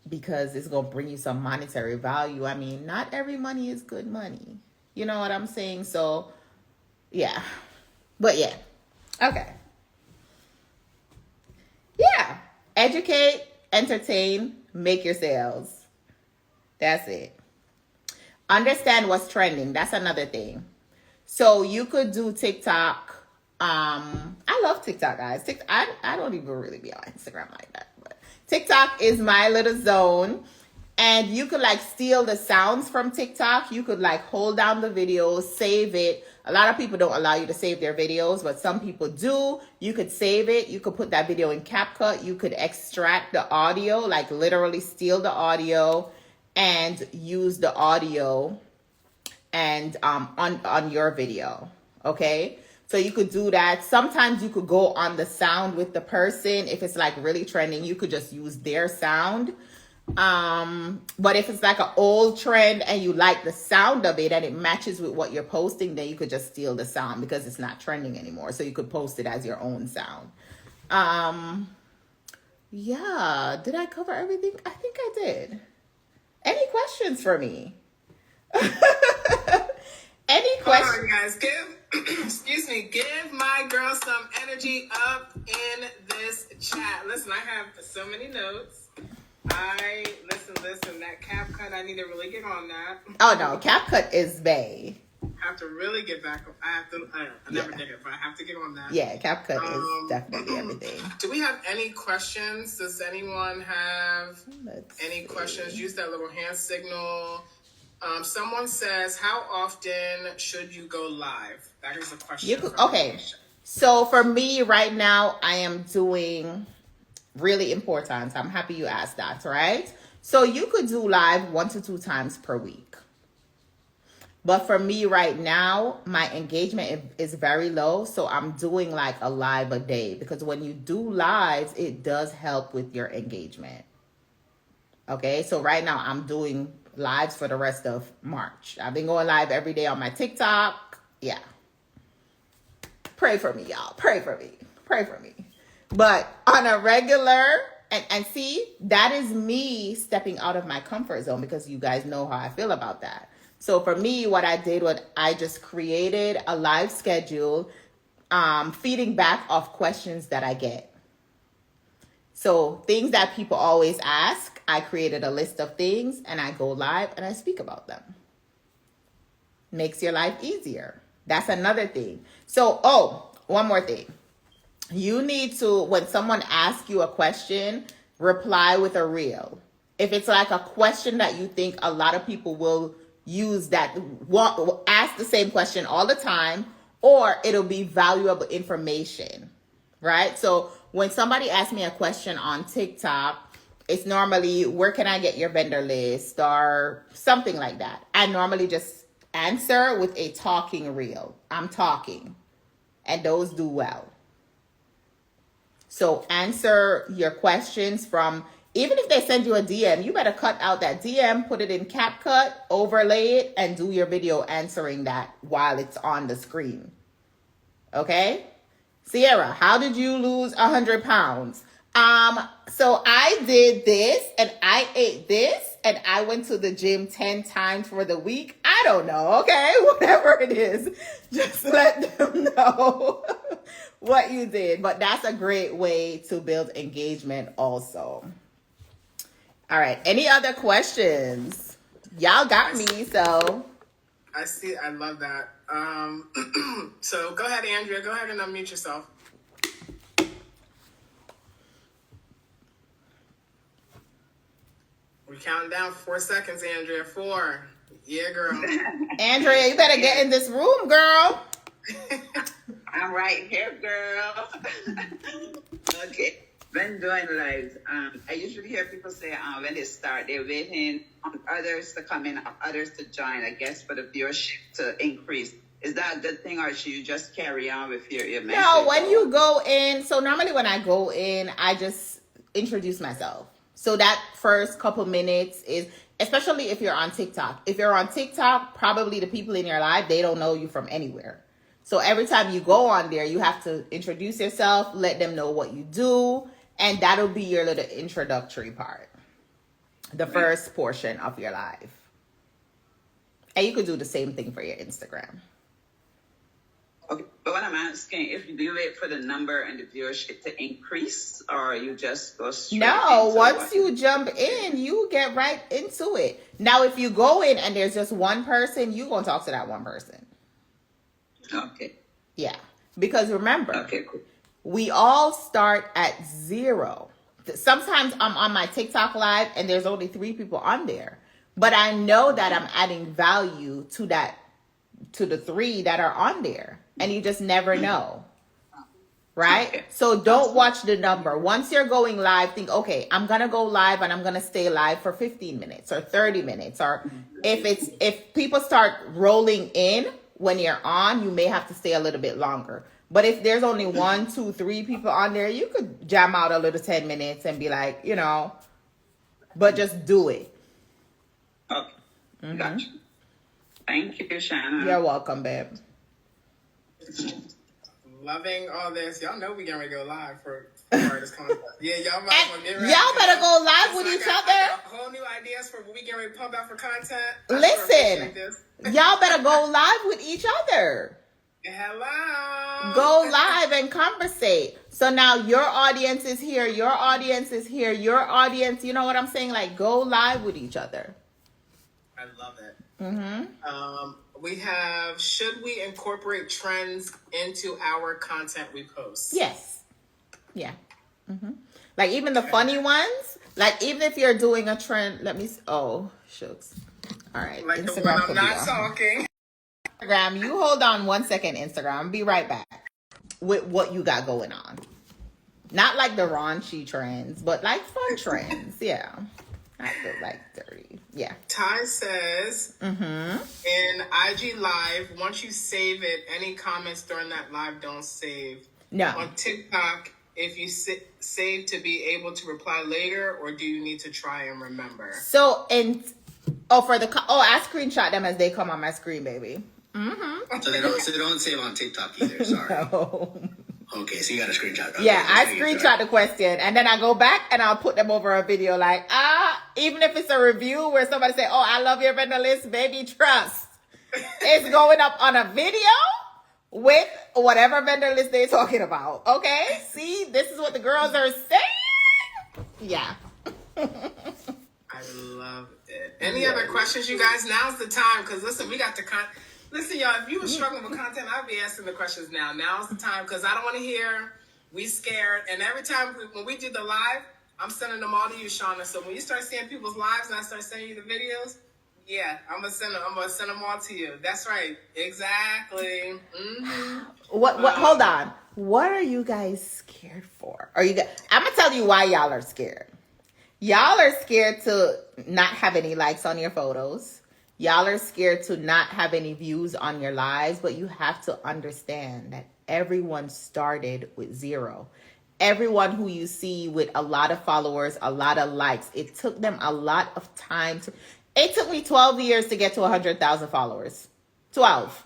because it's going to bring you some monetary value, I mean, not every money is good money. You know what I'm saying? So yeah. But yeah, okay. Yeah, educate, entertain, make your sales. That's it. Understand what's trending. That's another thing. So you could do TikTok. I love TikTok, guys. I don't even really be on Instagram like that. But TikTok is my little zone. And you could steal the sounds from TikTok. You could hold down the video, save it. A lot of people don't allow you to save their videos, but some people do. You could save it. You could put that video in CapCut. You could extract the audio, literally steal the audio and use the audio and on your video. Okay? So you could do that. Sometimes you could go on the sound with the person. If it's really trending, you could just use their sound. But if it's an old trend and you like the sound of it and it matches with what you're posting, then you could just steal the sound because it's not trending anymore. So you could post it as your own sound. Yeah. Did I cover everything? I think I did. Any questions for me? Any questions? Hold on, guys. Give my girl some energy up in this chat. Listen, I have so many notes. Listen, that CapCut, I need to really get on that. Oh, no, CapCut is bae. I have to really get back on. I never did it, but I have to get on that. Yeah, CapCut is definitely everything. Do we have any questions? Does anyone have any questions? Use that little hand signal. Someone says, how often should you go live? That is a question. Okay, so for me right now, I am doing really important. I'm happy you asked that, right? So you could do live 1 to 2 times per week. But for me right now, my engagement is very low. So I'm doing a live a day, because when you do lives, it does help with your engagement. Okay, so right now I'm doing lives for the rest of March. I've been going live every day on my TikTok. Yeah. Pray for me, y'all. Pray for me. Pray for me. But on a regular, and see, that is me stepping out of my comfort zone, because you guys know how I feel about that. So for me, what I did was I just created a live schedule, feeding back off questions that I get. So things that people always ask, I created a list of things and I go live and I speak about them. Makes your life easier. That's another thing. So, one more thing. You need to, when someone asks you a question, reply with a reel. If it's like a question that you think a lot of people will use, that ask the same question all the time, or it'll be valuable information, right? So when somebody asks me a question on TikTok, it's normally, where can I get your vendor list or something like that. I normally just answer with a talking reel. I'm talking, and those do well. So answer your questions from, even if they send you a DM, you better cut out that DM, put it in CapCut, overlay it, and do your video answering that while it's on the screen. Okay? Sierra, how did you lose 100 pounds? So I did this and I ate this and I went to the gym 10 times for the week. I don't know, okay? Whatever it is, just let them know what you did. But that's a great way to build engagement also. All right, any other questions? Y'all got me, so. I see. I love that. So go ahead, Andrea. Go ahead and unmute yourself. We're counting down 4 seconds, Andrea. 4. Yeah, girl. Andrea, you better get in this room, girl. I'm right here, girl. Okay. When doing lives, I usually hear people say when they start, they're waiting on others to come in, others to join, I guess, for the viewership to increase. Is that a good thing, or should you just carry on with your message? No, when you go in, so normally when I go in, I just introduce myself. So that first couple minutes is, especially if you're on TikTok. If you're on TikTok, probably the people in your live, they don't know you from anywhere. So every time you go on there, you have to introduce yourself, let them know what you do, and that'll be your little introductory part, the first portion of your live. And you could do the same thing for your Instagram. Okay, but what I'm asking, if you do wait for the number and the viewership to increase, or you just go straight No, once you jump in, you get right into it. Now, if you go in and there's just one person, you're going to talk to that one person. Okay. Yeah, because remember, okay, cool. We all start at 0. Sometimes I'm on my TikTok live and there's only 3 people on there, but I know that I'm adding value to the 3 that are on there, and you just never know, right? Okay. So don't watch the number. Once you're going live, think, okay, I'm gonna go live and I'm gonna stay live for 15 minutes or 30 minutes, or if people start rolling in when you're on, you may have to stay a little bit longer. But if there's only 1, 2, 3 people on there, you could jam out a little 10 minutes and be like, but just do it. Okay. Mm-hmm. Gotcha. Thank you, Shannon. You're welcome, babe. Loving all this. Y'all know we getting ready to go live for this content. Yeah, y'all might as well get ready. Y'all better go live with each other. I got whole new ideas for what we getting ready to pump out for content. Listen, y'all better go live with each other. Hello. Go live and conversate. So now your audience is here. Your audience is here. Your audience, you know what I'm saying? Like, go live with each other. I love it. Mm-hmm. We have, should we incorporate trends into our content we post? Yes. Yeah. Mm-hmm. Like even the funny ones, like even if you're doing a trend, shucks. All right. Like Instagram, the one I'm not talking. Instagram, you hold on 1 second, Instagram. I'll be right back with what you got going on. Not like the raunchy trends, but like fun trends. Yeah. I feel like dirty. Yeah. Ty says, in IG Live, once you save it, any comments during that live don't save. No. On TikTok, if you save to be able to reply later, or do you need to try and remember? So, I screenshot them as they come on my screen, baby. Mm-hmm. So they don't save on TikTok either. Sorry. No. Okay, so you got a screenshot. Okay, Yeah, I screenshot the question and then I go back and I'll put them over a video like, even if it's a review where somebody say, oh, I love your vendor list, baby, trust. It's going up on a video with whatever vendor list they're talking about. Okay? See, this is what the girls are saying. Yeah. I love it. Any other questions, you guys? Now's the time, because listen, we got the listen, y'all, if you were struggling with content, I'd be asking the questions now. Now's the time, because I don't want to hear we scared. And every time when we do the live, I'm sending them all to you, Shauna. So when you start seeing people's lives and I start sending you the videos, yeah, I'm gonna send them all to you. That's right. Exactly. Mm-hmm. Hold on. What are you guys scared for? I'm gonna tell you why y'all are scared. Y'all are scared to not have any likes on your photos. Y'all are scared to not have any views on your lives, but you have to understand that everyone started with 0. Everyone who you see with a lot of followers, a lot of likes, it took them a lot of time it took me 12 years to get to 100,000 followers. 12.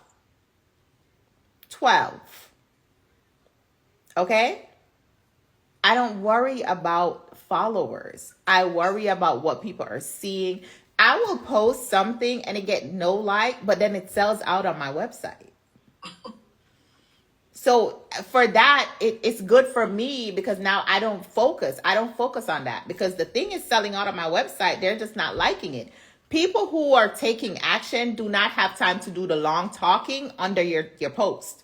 Okay? I don't worry about followers. I worry about what people are seeing. I will post something and it get no like, but then it sells out on my website. So for that, it's good for me because now I don't focus. I don't focus on that because the thing is selling out on my website. They're just not liking it. People who are taking action do not have time to do the long talking under your post.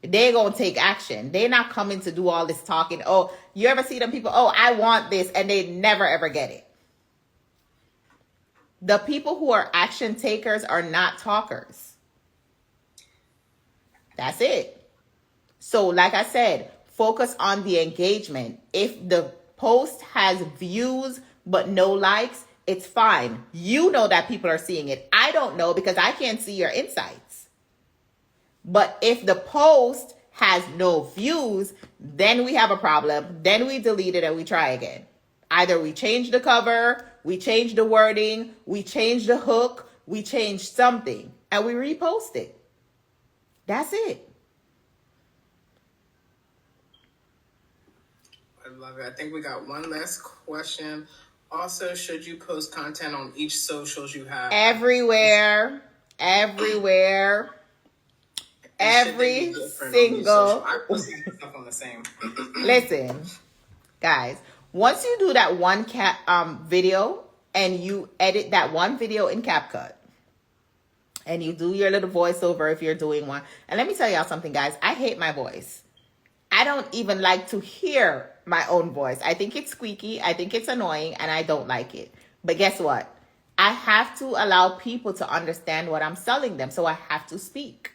They're going to take action. They're not coming to do all this talking. Oh, you ever see them people? Oh, I want this. And they never, ever get it. The people who are action takers are not talkers. That's it. So like I said, focus on the engagement. If the post has views but no likes, it's fine. You know that people are seeing it. I don't know because I can't see your insights. But if the post has no views, then we have a problem. Then we delete it and we try again. Either we change the cover, we change the wording, we change the hook, we change something, and we repost it. That's it. I love it. I think we got one last question. Also, should you post content on each socials you have? Everywhere. Every single. I post stuff on the same. Listen, guys. Once you do that one video and you edit that one video in CapCut and you do your little voiceover if you're doing one. And let me tell y'all something, guys. I hate my voice. I don't even like to hear my own voice. I think it's squeaky. I think it's annoying and I don't like it. But guess what? I have to allow people to understand what I'm selling them. So I have to speak.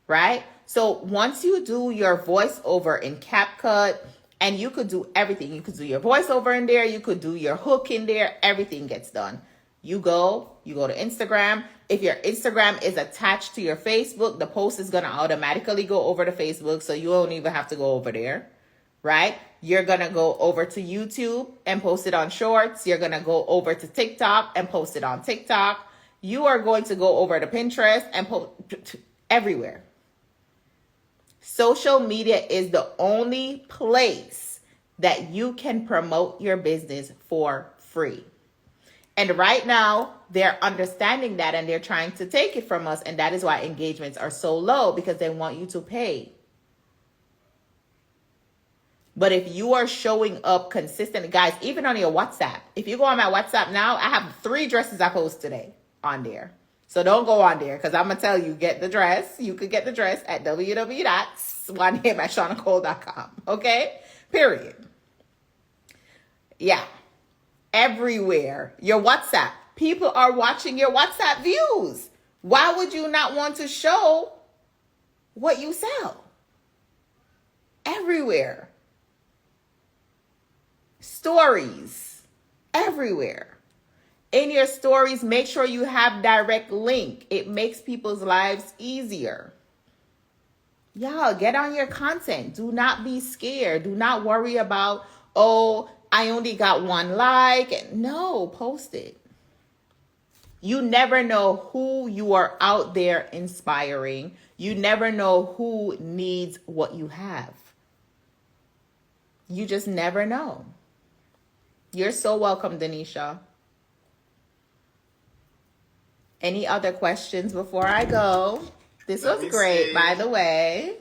Right? So once you do your voiceover in CapCut, and you could do everything. You could do your voiceover in there. You could do your hook in there. Everything gets done. You go to Instagram. If your Instagram is attached to your Facebook, the post is going to automatically go over to Facebook. So you don't even have to go over there, right? You're going to go over to YouTube and post it on Shorts. You're going to go over to TikTok and post it on TikTok. You are going to go over to Pinterest and post everywhere. Social media is the only place that you can promote your business for free. And right now, they're understanding that and they're trying to take it from us. And that is why engagements are so low because they want you to pay. But if you are showing up consistently, guys, even on your WhatsApp, if you go on my WhatsApp now, I have 3 dresses I post today on there. So don't go on there because I'm going to tell you, get the dress. You could get the dress at www.swanhim@ShaunaCole.com. Okay? Period. Yeah. Everywhere. Your WhatsApp. People are watching your WhatsApp views. Why would you not want to show what you sell? Everywhere. Stories. Everywhere. In your stories, make sure you have direct link. It makes people's lives easier. Y'all, get on your content. Do not be scared. Do not worry about, oh, I only got one like. No, post it. You never know who you are out there inspiring. You never know who needs what you have. You just never know. You're so welcome, Denisha. Any other questions before I go? This was great, by the way.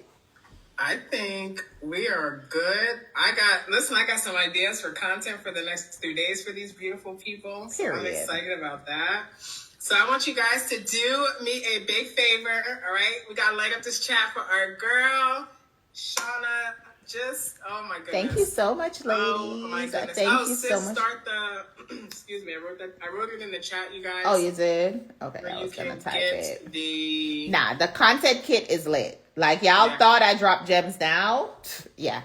I think we are good. I got some ideas for content for the next 3 days for these beautiful people. So I'm excited about that. So I want you guys to do me a big favor, all right? We got to light up this chat for our girl, Shauna. Oh my goodness. Thank you so much, ladies. Oh my goodness. Thank you so much. Start the, excuse me, I wrote it in the chat, you guys. Oh, you did? Okay, I was going to type it. Nah, the content kit is lit. Like, y'all thought I dropped gems now? Yeah.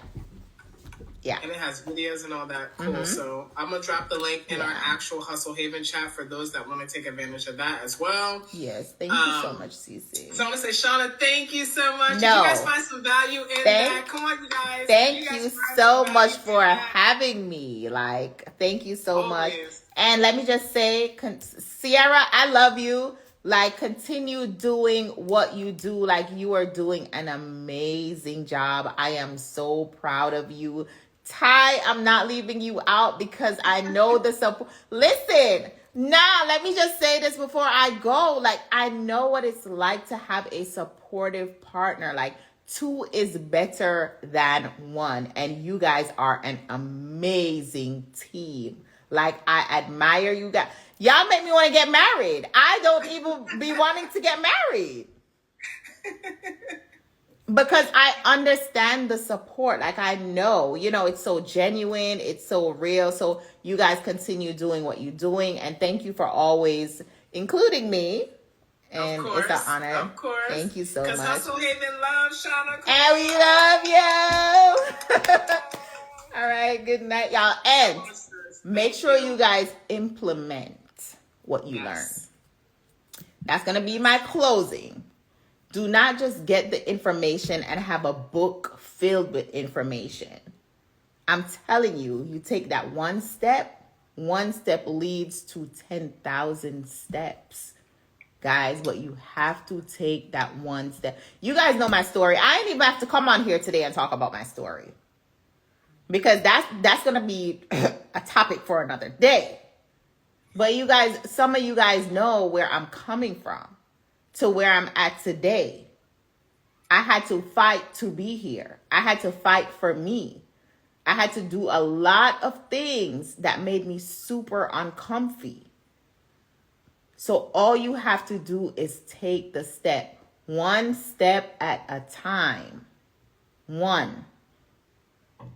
Yeah. And it has videos and all that. Cool. Mm-hmm. So I'm going to drop the link in our actual Hustle Haven chat for those that want to take advantage of that as well. Yes. Thank you so much, Cece. So I want to say, Shauna, thank you so much. Did you guys find some value in that? Come on, you guys. Thank you so much for having me. Like, thank you so much. And let me just say, Sierra, I love you. Like, continue doing what you do. Like, you are doing an amazing job. I am so proud of you. Ty, I'm not leaving you out because I know the support. Listen, let me just say this before I go. Like, I know what it's like to have a supportive partner. Like, 2 is better than 1. And you guys are an amazing team. Like, I admire you guys. Y'all make me want to get married. I don't even be wanting to get married. Because I understand the support. Like, I know, it's so genuine. It's so real. So you guys continue doing what you're doing. And thank you for always including me. And of course, it's an honor. Of course. Thank you so much. Because Hustle Haven loves Shauna. And we love you. All right. Good night, y'all. And make sure you guys implement what you learn. That's going to be my closing. Do not just get the information and have a book filled with information. I'm telling you, you take that one step leads to 10,000 steps. Guys, but you have to take that one step. You guys know my story. I didn't even have to come on here today and talk about my story. Because that's going to be a topic for another day. But you guys, some of you guys know where I'm coming from to where I'm at today. I had to fight to be here. I had to fight for me. I had to do a lot of things that made me super uncomfy. So all you have to do is take the step. One step at a time. One.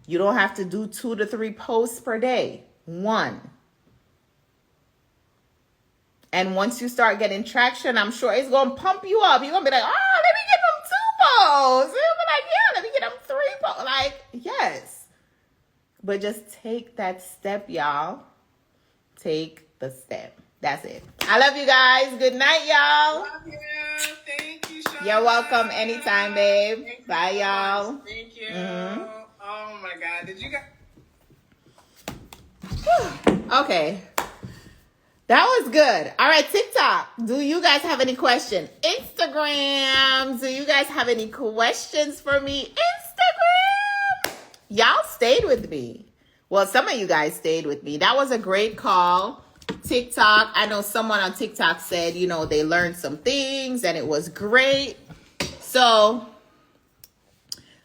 You don't have to do 2 to 3 posts per day. 1. And once you start getting traction, I'm sure it's going to pump you up. You're going to be like, oh, let me get them 2 posts. You'll be like, yeah, let me get them 3 posts. Like, yes. But just take that step, y'all. Take the step. That's it. I love you guys. Good night, y'all. Love you. Thank you, Shauna. You're welcome anytime, babe. Bye, y'all. Thank you. Mm-hmm. Oh, my God. Did you guys... Okay. That was good. All right, TikTok. Do you guys have any questions? Instagram. Do you guys have any questions for me? Instagram. Y'all stayed with me. Well, some of you guys stayed with me. That was a great call. TikTok. I know someone on TikTok said, they learned some things and it was great. So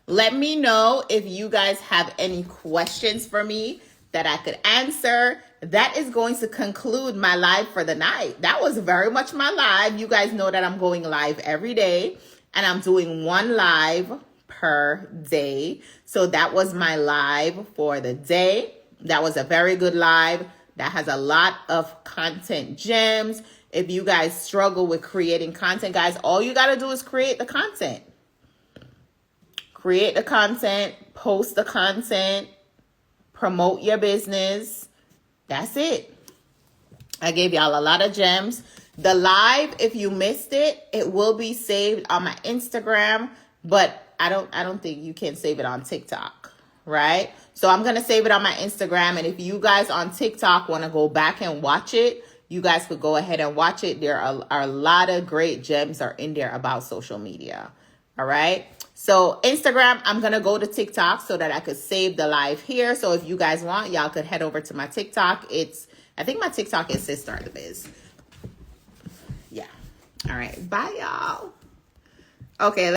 let me know if you guys have any questions for me that I could answer. That is going to conclude my live for the night. That was very much my live. You guys know that I'm going live every day and I'm doing 1 live per day. So that was my live for the day. That was a very good live. That has a lot of content gems. If you guys struggle with creating content, guys, all you got to do is create the content. Create the content, post the content, promote your business. That's it. I gave y'all a lot of gems. The live, if you missed it, it will be saved on my Instagram. But I don't think you can save it on TikTok, right? So I'm going to save it on my Instagram. And if you guys on TikTok want to go back and watch it, you guys could go ahead and watch it. There are a lot of great gems are in there about social media. All right. So Instagram, I'm going to go to TikTok so that I could save the live here. So if you guys want, y'all could head over to my TikTok. I think my TikTok is Sis Start the Biz. Yeah. All right. Bye, y'all. Okay.